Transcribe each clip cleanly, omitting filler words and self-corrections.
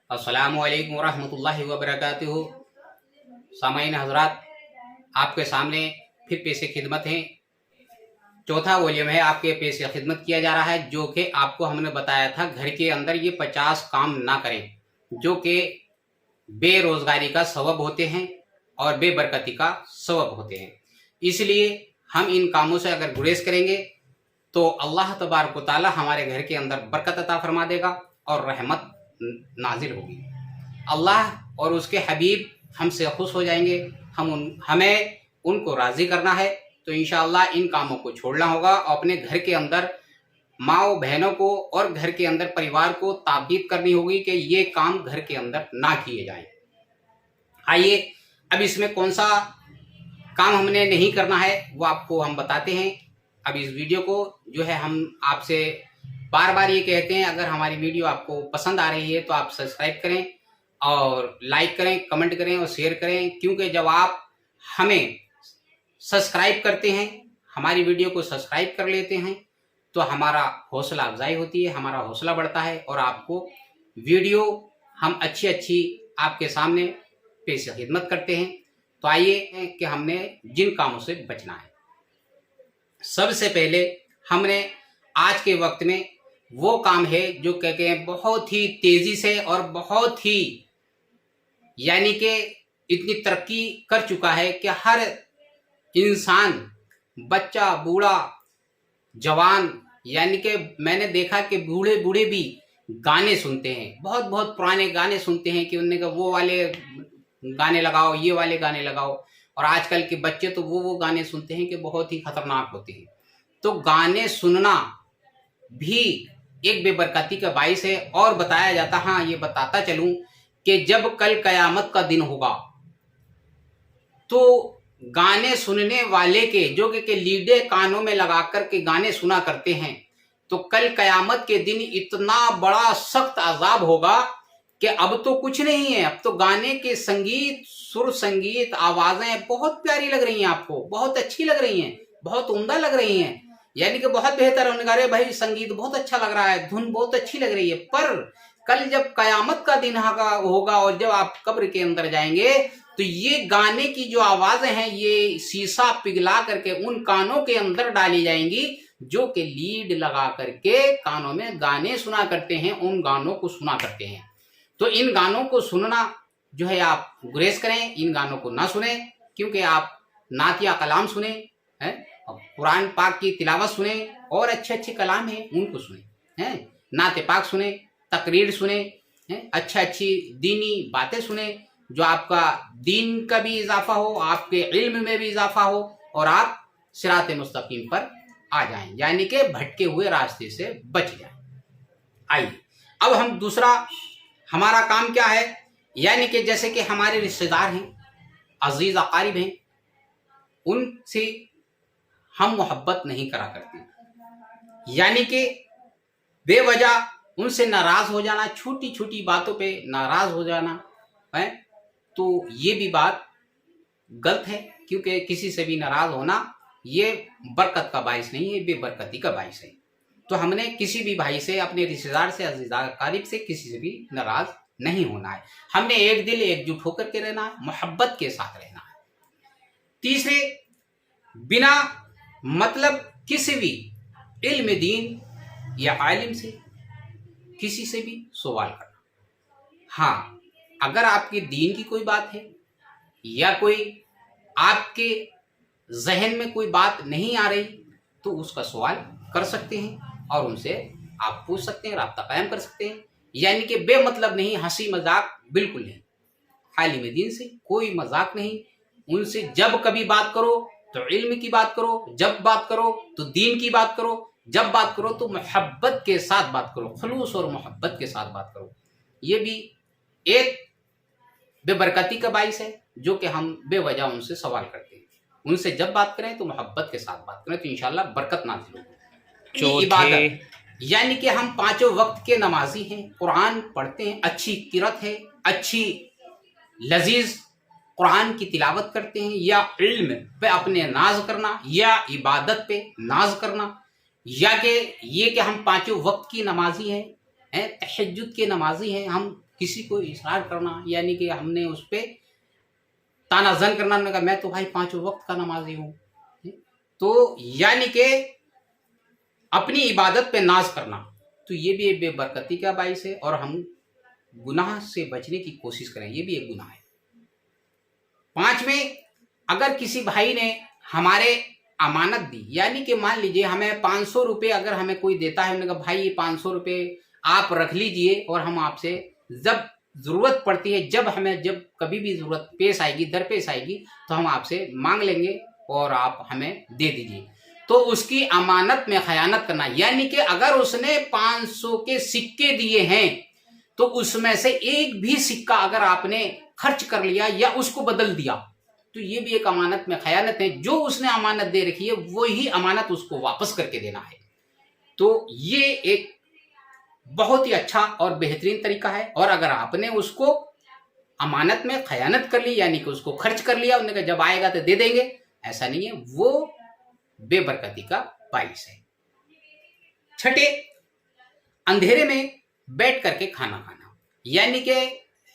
अस्सलामु अलैकुम वरहमतुल्लाहि वबरकातुहू। सामाईन हजरात, आपके सामने फिर पेश खिदमत है। चौथा वॉल्यूम है, आपके पेश खिदमत किया जा रहा है, जो कि आपको हमने बताया था घर के अंदर ये 50 काम ना करें जो कि बेरोजगारी का सबब होते हैं और बेबरकती का सबब होते हैं। इसलिए हम इन कामों से अगर गुरेज करेंगे तो अल्लाह तबारक व तआला हमारे घर के अंदर बरकत अता फरमा देगा और रहमत नाजिल होगी। अल्लाह और उसके हबीब हमसे खुश हो जाएंगे। हमें उनको राजी करना है, तो इंशाअल्लाह इन कामों को छोड़ना होगा और अपने घर के अंदर माओ बहनों को और घर के अंदर परिवार को ताकीद करनी होगी कि ये काम घर के अंदर ना किए जाएं। आइए अब इसमें कौन सा काम हमने नहीं करना है वो आपको हम बताते हैं। अब इस वीडियो को जो है हम आपसे बार बार ये कहते हैं, अगर हमारी वीडियो आपको पसंद आ रही है तो आप सब्सक्राइब करें और लाइक करें, कमेंट करें और शेयर करें, क्योंकि जब आप हमें सब्सक्राइब करते हैं, हमारी वीडियो को सब्सक्राइब कर लेते हैं, तो हमारा हौसला अफजाई होती है, हमारा हौसला बढ़ता है और आपको वीडियो हम अच्छी आपके सामने पेश खिदमत करते हैं। तो आइए कि हमने जिन कामों से बचना है, सबसे पहले हमने आज के वक्त में वो काम है जो कहते हैं बहुत ही तेजी से और बहुत ही यानी कि इतनी तरक्की कर चुका है कि हर इंसान, बच्चा, बूढ़ा, जवान, यानी कि मैंने देखा कि बूढ़े बूढ़े भी गाने सुनते हैं, बहुत बहुत पुराने गाने सुनते हैं कि उन्होंने कहा वो वाले गाने लगाओ, ये वाले गाने लगाओ। और आजकल के बच्चे तो वो गाने सुनते हैं कि बहुत ही खतरनाक होते हैं। तो गाने सुनना भी एक बेबरकती का बाइस है। और बताया जाता, हाँ ये बताता चलूं कि जब कल कयामत का दिन होगा तो गाने सुनने वाले के जो कि लीडे कानों में लगा कर के गाने सुना करते हैं, तो कल कयामत के दिन इतना बड़ा सख्त अजाब होगा कि अब तो कुछ नहीं है, अब तो गाने के संगीत, सुर, संगीत, आवाजें बहुत प्यारी लग रही हैं, आपको बहुत अच्छी लग रही हैं, बहुत उम्दा लग रही हैं, यानी कि बहुत बेहतर। उन्होंने कहा भाई संगीत बहुत अच्छा लग रहा है, धुन बहुत अच्छी लग रही है, पर कल जब कयामत का दिन होगा और जब आप कब्र के अंदर जाएंगे तो ये गाने की जो आवाजें हैं ये शीशा पिघला करके उन कानों के अंदर डाली जाएंगी जो कि लीड लगा करके कानों में गाने सुना करते हैं, उन गानों को सुना करते हैं। तो इन गानों को सुनना जो है आप गुरेज करें, इन गानों को ना सुने, क्योंकि आप नातिया कलाम सुने हैं, कुरान पाक की तिलावत सुने और अच्छे कलाम हैं उनको सुने हैं, नाते पाक सुने, तकरीर सुने, अच्छी दीनी बातें सुने, जो आपका दीन का भी इजाफा हो, आपके इल्म में भी इजाफा हो और आप सिरात मुस्तकीम पर आ जाएं, यानी कि भटके हुए रास्ते से बच जाएं। आइए अब हम दूसरा हमारा काम क्या है, यानी कि जैसे कि हमारे रिश्तेदार हैं, अजीज अकारिब हैं, उनसे हम मोहब्बत नहीं करा करते, यानी कि बेवजह उनसे नाराज हो जाना, छोटी छोटी बातों पे नाराज हो जाना है, तो ये भी बात गलत है, क्योंकि किसी से भी नाराज होना ये बरकत का बाइस नहीं है, बेबरकती का बाइस है। तो हमने किसी भी भाई से, अपने रिश्तेदार से, अजीज़ार कारिब से किसी से भी नाराज नहीं होना है। हमने एक दिल एकजुट होकर के रहना है, मोहब्बत के साथ रहना है। तीसरे, बिना मतलब किसी भी इल्म दीन या आलिम से किसी से भी सवाल करना। हाँ, अगर आपके दीन की कोई बात है या कोई आपके जहन में कोई बात नहीं आ रही तो उसका सवाल कर सकते हैं और उनसे आप पूछ सकते हैं, राब्ता कायम कर सकते हैं, यानी कि बेमतलब नहीं, हंसी मजाक बिल्कुल नहीं। आलिम दीन से कोई मजाक नहीं, उनसे जब कभी बात करो तो इल्म की बात करो, जब बात करो तो दीन की बात करो, जब बात करो तो मोहब्बत के साथ बात करो, खुलूस और मोहब्बत के साथ बात करो। ये भी एक बेबरकती का बाइस है जो कि हम बेवजह उनसे सवाल करते हैं। उनसे जब बात करें तो मोहब्बत के साथ बात करें, तो इंशाल्लाह बरकत नाज़िल होगी। इबादत, यानी कि हम पांचों वक्त के नमाजी हैं, कुरान पढ़ते हैं, अच्छी किरत है, अच्छी लजीज कुरान की तिलावत करते हैं, या इल्म पे अपने नाज करना, या इबादत पे नाज करना, या कि ये कि हम पांचों वक्त की नमाजी हैं, तहज्जुद के नमाजी हैं, हम किसी को इसरार करना यानी कि हमने उस पर तानाजन करना, उन्होंने कहा मैं तो भाई 5 वक्त का नमाजी हूँ, तो यानी कि अपनी इबादत पे नाज करना, तो ये भी एक बेबरकती का बाइस है। और हम गुनाह से बचने की कोशिश करें, ये भी एक गुनाह है। 5वें, अगर किसी भाई ने हमारे अमानत दी, यानी कि मान लीजिए हमें 500 रुपये अगर हमें कोई देता है, उन्होंने कहा भाई ये 500 रुपये आप रख लीजिए और हम आपसे जब जरूरत पड़ती है, जब कभी भी जरूरत पेश आएगी, दरपेश आएगी, तो हम आपसे मांग लेंगे और आप हमें दे दीजिए। तो उसकी अमानत में खयानत करना, यानी कि अगर उसने 500 के सिक्के दिए हैं तो उसमें से एक भी सिक्का अगर आपने खर्च कर लिया या उसको बदल दिया, तो ये भी एक अमानत में खयानत है। जो उसने अमानत दे रखी है वही अमानत उसको वापस करके देना है। तो ये एक बहुत ही अच्छा और बेहतरीन तरीका है। और अगर आपने उसको अमानत में खयानत कर ली, यानी कि उसको खर्च कर लिया, उन्होंने कहा जब आएगा तो दे देंगे, ऐसा नहीं है, वो बेबरकती का बाइस है। 6, अंधेरे में बैठ करके खाना खाना, यानी कि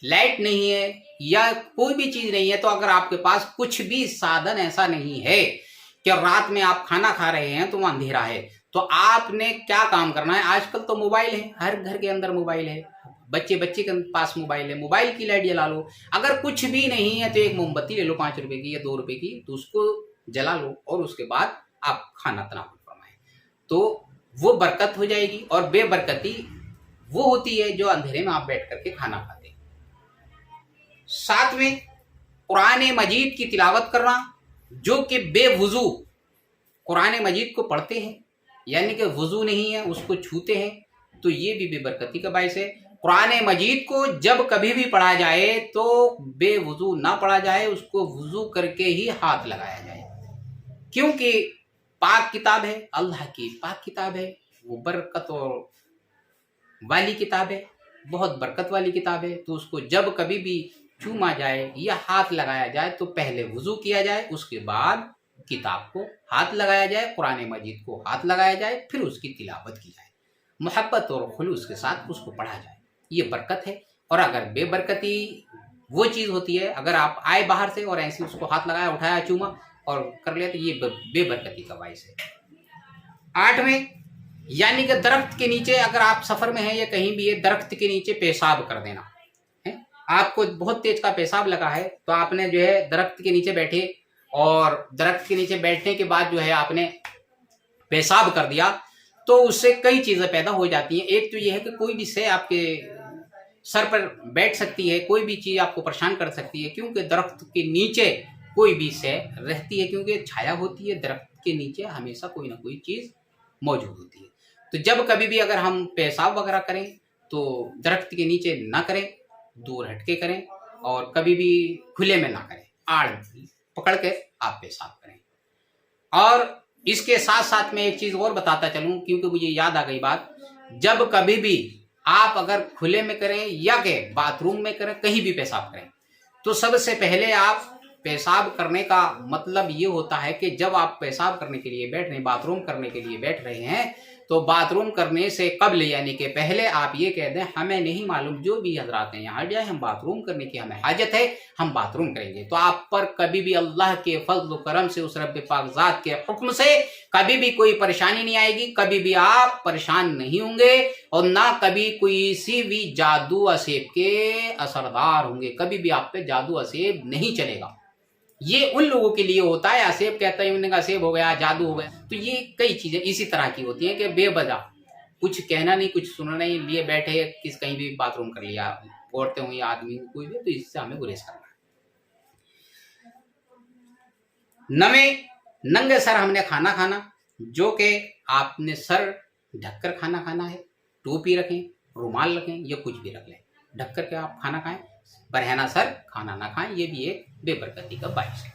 लाइट नहीं है या कोई भी चीज नहीं है, तो अगर आपके पास कुछ भी साधन ऐसा नहीं है कि रात में आप खाना खा रहे हैं तो वह अंधेरा है, तो आपने क्या काम करना है, आजकल तो मोबाइल है, हर घर के अंदर मोबाइल है, बच्चे के पास मोबाइल है, मोबाइल की लाइट जला लो। अगर कुछ भी नहीं है तो एक मोमबत्ती ले लो 5 रुपए की या 2 रुपए की, तो उसको जला लो और उसके बाद आप खाना तनावुल फरमाएं, तो वो बरकत हो जाएगी। और बेबरकती वो होती है जो अंधेरे में आप बैठ करके खाना खाते हैं। 7वें, कुरान मजीद की तिलावत करना, जो कि बेवुजू कुरान मजीद को पढ़ते हैं, यानी कि वुजू नहीं है उसको छूते हैं, तो ये भी बेबरकती का बाइस है। कुरान मजीद को जब कभी भी पढ़ा जाए तो बेवुजू ना पढ़ा जाए, उसको वुजू करके ही हाथ लगाया जाए, क्योंकि पाक किताब है, अल्लाह की पाक किताब है, वो बरकत और वाली किताब है, बहुत बरकत वाली किताब है। तो उसको जब कभी भी चूमा जाए या हाथ लगाया जाए तो पहले वुजू किया जाए, उसके बाद किताब को हाथ लगाया जाए, कुरान मजीद को हाथ लगाया जाए, फिर उसकी तिलावत की जाए, मोहब्बत और खुलूस के साथ उसको पढ़ा जाए, ये बरकत है। और अगर बेबरकती वो चीज़ होती है, अगर आप आए बाहर से और ऐसे उसको हाथ लगाया, उठाया, चूमा और कर लिया, तो ये बेबरकती का बाइस है। 8वें, यानी कि दरख्त के नीचे अगर आप सफर में हैं या कहीं भी है, दरख्त के नीचे पेशाब कर देना है। आपको बहुत तेज का पेशाब लगा है, तो आपने जो है दरख्त के नीचे बैठे और दरख्त के नीचे बैठने के बाद जो है आपने पेशाब कर दिया, तो उससे कई चीजें पैदा हो जाती हैं। एक तो यह है कि कोई भी शय आपके सर पर बैठ सकती है, कोई भी चीज आपको परेशान कर सकती है, क्योंकि दरख्त के नीचे कोई भी शय रहती है, क्योंकि छाया होती है, दरख्त के नीचे हमेशा कोई ना कोई चीज मौजूद होती है। तो जब कभी भी अगर हम पेशाब वगैरह करें तो दरख्त के नीचे ना करें, दूर हटके करें, और कभी भी खुले में ना करें, आड़ पकड़ के आप पेशाब करें। और इसके साथ साथ में एक चीज और बताता चलूं, क्योंकि मुझे याद आ गई बात, जब कभी भी आप अगर खुले में करें या के बाथरूम में करें, कहीं भी पेशाब करें, तो सबसे पहले आप पेशाब करने का मतलब ये होता है कि जब आप पेशाब करने के लिए बैठ रहे हैं, बाथरूम करने के लिए बैठ रहे हैं, तो बाथरूम करने से कबल यानी कि पहले आप ये कह दें हमें नहीं मालूम, जो भी हजरात हैं यहाँ जाए, हम बाथरूम करने की हमें हाजत है, हम बाथरूम करेंगे। तो आप पर कभी भी अल्लाह के फजल करम से, उस रब पाक ज़ात के हुक्म से कभी भी कोई परेशानी नहीं आएगी, कभी भी आप परेशान नहीं होंगे, और ना कभी कोई सी भी जादू असेब के असरदार होंगे, कभी भी आप पे जादू असेब नहीं चलेगा। ये उन लोगों के लिए होता है, असेब कहता है, उन्होंने कहा असेब हो गया, जादू हो गया, तो ये कई चीजें इसी तरह की होती हैं कि बेवजह कुछ कहना नहीं, कुछ सुनना नहीं, लिए बैठे किस कहीं भी बाथरूम कर लिया, औरतें हुई, आदमी कोई भी, तो इससे हमें गुरेज करना है। 9वें, नंगे सर हमने खाना खाना, जो कि आपने सर ढककर खाना खाना है, टोपी रखें, रुमाल रखें या कुछ भी रख लें, ढक करके आप खाना खाएं, बरहना सर खाना ना खाएं, ये भी एक बेबरकती का बाइस है।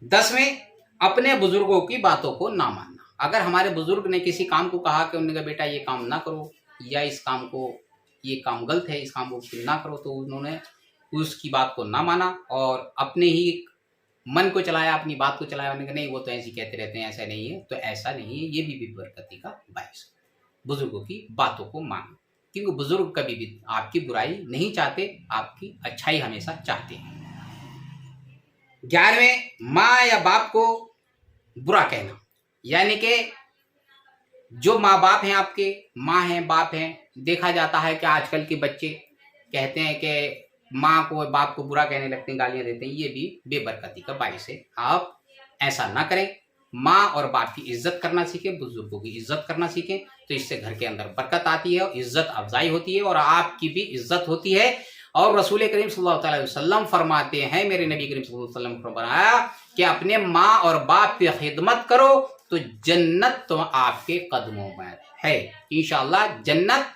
10वें, अपने बुजुर्गों की बातों को ना मानना। अगर हमारे बुजुर्ग ने किसी काम को कहा कि उन्होंने कहा बेटा ये काम ना करो, या इस काम को, ये काम गलत है, इस काम को ना करो, तो उन्होंने उसकी बात को ना माना और अपने ही मन को चलाया, अपनी बात को चलाया, उन्होंने कहा नहीं वो तो ऐसे कहते रहते हैं, ऐसा नहीं है, तो ऐसा नहीं है, ये भी बेबरकती का बाइस है। बुजुर्गों की बातों को मानो। क्योंकि बुजुर्ग कभी भी आपकी बुराई नहीं चाहते, आपकी अच्छाई हमेशा चाहते हैं। 11वें, माँ या बाप को बुरा कहना, यानी कि जो माँ बाप हैं आपके, माँ हैं बाप हैं, देखा जाता है कि आजकल के बच्चे कहते हैं कि माँ को बाप को बुरा कहने लगते हैं, गालियां देते हैं। ये भी बेबरकती का बाइस है। आप ऐसा ना करें। माँ और बाप की इज्जत करना सीखें, बुजुर्गों की इज्जत करना सीखें, तो इससे घर के अंदर बरकत आती है और इज्जत अफजाई होती है और आपकी भी इज्जत होती है। और रसूल करीम सल्लल्लाहु अलैहि वसल्लम फरमाते हैं, मेरे नबी करीम सल्लल्लाहु अलैहि वसल्लम फरमाया कि अपने माँ और बाप की खिदमत करो तो जन्नत तो आपके कदमों में है। इंशाअल्लाह जन्नत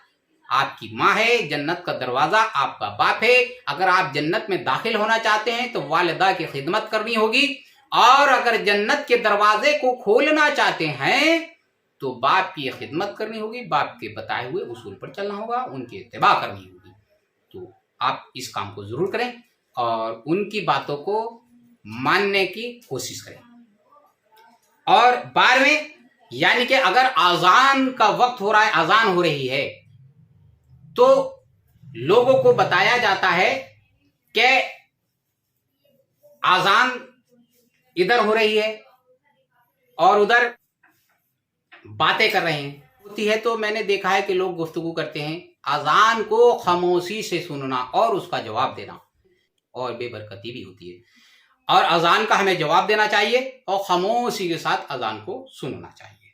आपकी माँ है, जन्नत का दरवाजा आपका बाप है। अगर आप जन्नत में दाखिल होना चाहते हैं तो वालिदा की खिदमत करनी होगी, और अगर जन्नत के दरवाजे को खोलना चाहते हैं तो बाप की खिदमत करनी होगी, बाप के बताए हुए उसूल पर चलना होगा, उनकी इत्तिबा करनी होगी। तो आप इस काम को जरूर करें और उनकी बातों को मानने की कोशिश करें। और 12वें, यानी कि अगर अजान का वक्त हो रहा है, अजान हो रही है, तो लोगों को बताया जाता है कि अजान इधर हो रही है और उधर बातें कर रहे हैं होती है। तो मैंने देखा है कि लोग गुफ्तगू करते हैं, अजान को खामोशी से सुनना और उसका जवाब देना, और बेबरकती भी होती है। और अजान का हमें जवाब देना चाहिए और खामोशी के साथ अजान को सुनना चाहिए।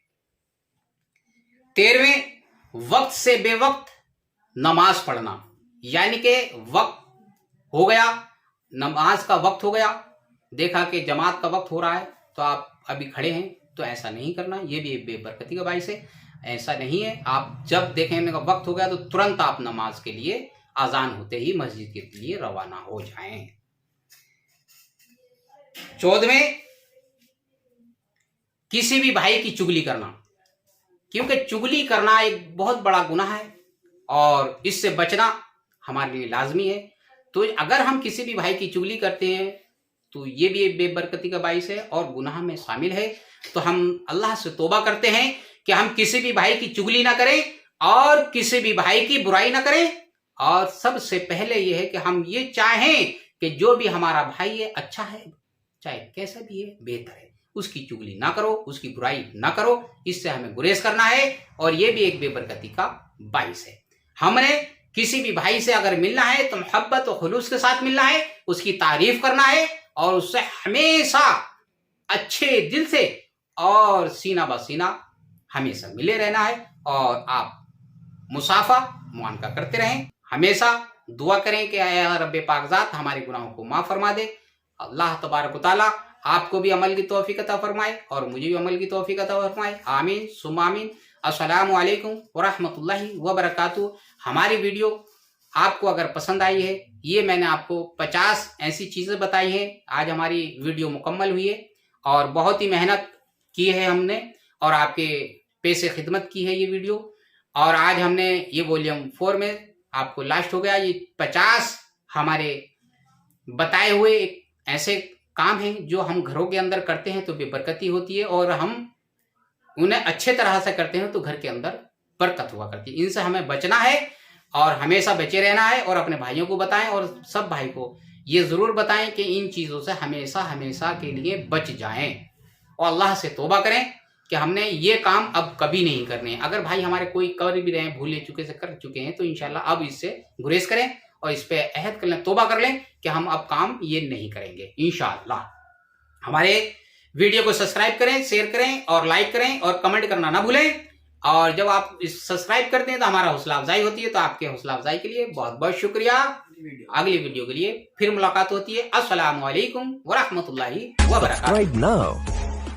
13वें, वक्त से बेवक्त नमाज पढ़ना, यानी कि वक्त हो गया, नमाज का वक्त हो गया, देखा कि जमात का वक्त हो रहा है तो आप अभी खड़े हैं, तो ऐसा नहीं करना। ये भी बेबरकती का बाइस है। ऐसा नहीं है। आप जब देखें का वक्त हो गया तो तुरंत आप नमाज के लिए अजान होते ही मस्जिद के लिए रवाना हो जाएं। 14वें, किसी भी भाई की चुगली करना, क्योंकि चुगली करना एक बहुत बड़ा गुनाह है और इससे बचना हमारे लिए लाजमी है। तो अगर हम किसी भी भाई की चुगली करते हैं तो ये भी एक बेबरकती का बाइस है और गुनाह में शामिल है। तो हम अल्लाह से तौबा करते हैं कि हम किसी भी भाई की चुगली ना करें और किसी भी भाई की बुराई ना करें। और सबसे पहले यह है कि हम ये चाहें कि जो भी हमारा भाई है अच्छा है, चाहे कैसा भी है, बेहतर है, उसकी चुगली ना करो, उसकी बुराई ना करो। इससे हमें गुरेज करना है और ये भी एक बेबरकती का बाइस है। हमने किसी भी भाई से अगर मिलना है तो मोहब्बत और खुलूस के साथ मिलना है, उसकी तारीफ करना है और उससे हमेशा अच्छे दिल से और सीना बसीना हमेशा मिले रहना है। और आप मुसाफा मुआनका करते रहें, हमेशा दुआ करें कि या रब्बे पाकज़ात हमारे गुनाहों को माफ फरमा दे। अल्लाह तबारक व तआला आपको भी अमल की तौफीक अता फरमाए और मुझे भी अमल की तौफीक अता फरमाए। आमीन सुम्मा आमीन। अस्सलामु अलैकुम व रहमतुल्लाहि व बरकातुहू। हमारी वीडियो आपको अगर पसंद आई है, ये मैंने आपको 50 ऐसी चीज़ें बताई हैं। आज हमारी वीडियो मुकम्मल हुई है और बहुत ही मेहनत की है हमने और आपके पैसे खिदमत की है ये वीडियो। और आज हमने ये वॉल्यूम 4 में आपको लास्ट हो गया। ये 50 हमारे बताए हुए ऐसे काम हैं जो हम घरों के अंदर करते हैं तो बेबरकती होती है, और हम उन्हें अच्छे तरह से करते हैं तो घर के अंदर बरकत हुआ करती है। इनसे हमें बचना है और हमेशा बचे रहना है। और अपने भाइयों को बताएं और सब भाई को ये ज़रूर बताएं कि इन चीज़ों से हमेशा हमेशा के लिए बच जाएं और अल्लाह से तौबा करें कि हमने ये काम अब कभी नहीं करने हैं। अगर भाई हमारे कोई कर भी रहे हैं, भूले चुके से कर चुके हैं, तो इंशाल्लाह अब इससे गुरेज करें और इस पे अहद कर लें, तौबा कर लें कि हम अब काम ये नहीं करेंगे इंशाल्लाह। हमारे वीडियो को सब्सक्राइब करें, शेयर करें और लाइक करें और कमेंट करना ना भूलें। और जब आप सब्सक्राइब करते हैं तो हमारा हौसला अफजाई होती है। तो आपके हौसला अफजाई के लिए बहुत बहुत शुक्रिया। अगली वीडियो के लिए फिर मुलाकात होती है। अस्सलामु अलैकुम व रहमतुल्लाहि व बरकातहू। Subscribe now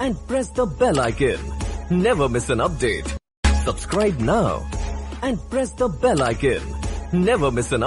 and press the bell icon. Never miss an update. Subscribe now and press the bell icon. Never miss an update.